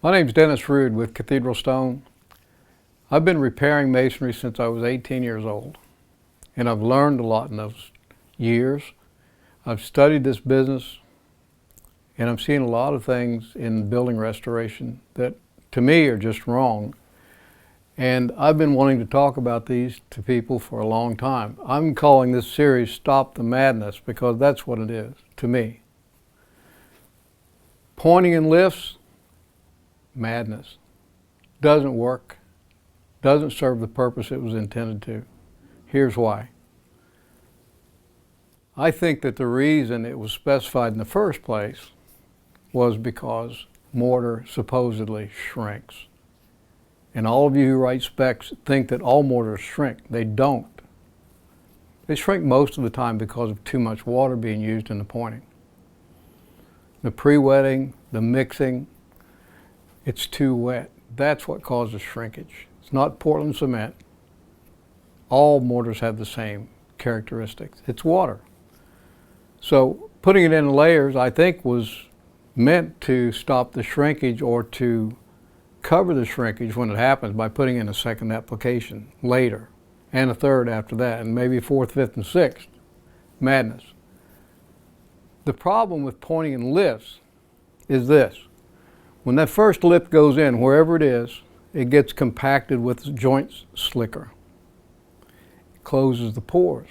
My name's Dennis Rude with Cathedral Stone. I've been repairing masonry since I was 18 years old, and I've learned a lot in those years. I've studied this business, and I'm seeing a lot of things in building restoration that to me are just wrong. And I've been wanting to talk about these to people for a long time. I'm calling this series Stop the Madness because that's what it is to me. Pointing in lifts, madness. Doesn't work. Doesn't serve the purpose it was intended to. Here's why. I think that the reason it was specified in the first place was because mortar supposedly shrinks. And all of you who write specs think that all mortars shrink. They don't. They shrink most of the time because of too much water being used in the pointing. The pre-wetting, the mixing, it's too wet. That's what causes shrinkage. It's not Portland cement. All mortars have the same characteristics. It's water. So putting it in layers, I think, was meant to stop the shrinkage or to cover the shrinkage when it happens by putting in a second application later and a third after that, and maybe fourth, fifth, and sixth. Madness. The problem with pointing in lifts is this. When that first lift goes in, wherever it is, it gets compacted with the joints slicker. It closes the pores.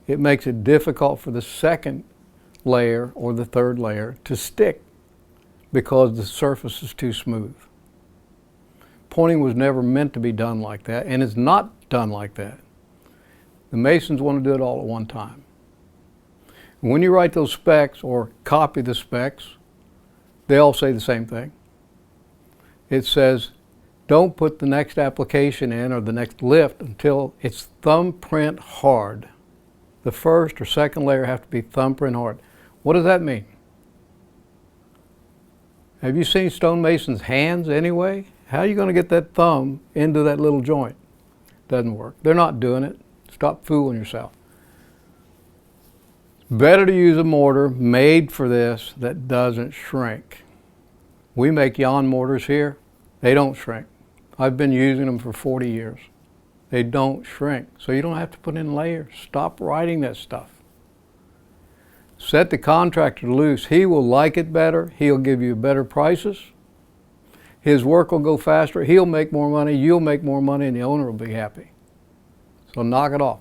It makes it difficult for the second layer or the third layer to stick because the surface is too smooth. Pointing was never meant to be done like that, and it's not done like that. The masons want to do it all at one time. When you write those specs or copy the specs, they all say the same thing. It says, don't put the next application in or the next lift until it's thumbprint hard. The first or second layer have to be thumbprint hard. What does that mean? Have you seen stonemasons' hands anyway? How are you going to get that thumb into that little joint? Doesn't work. They're not doing it. Stop fooling yourself. Better to use a mortar made for this that doesn't shrink. We make Jan mortars here. They don't shrink. I've been using them for 40 years. They don't shrink, so you don't have to put in layers. Stop writing that stuff. Set the contractor loose. He will like it better. He'll give you better prices. His work will go faster. He'll make more money. You'll make more money, and the owner will be happy. So knock it off.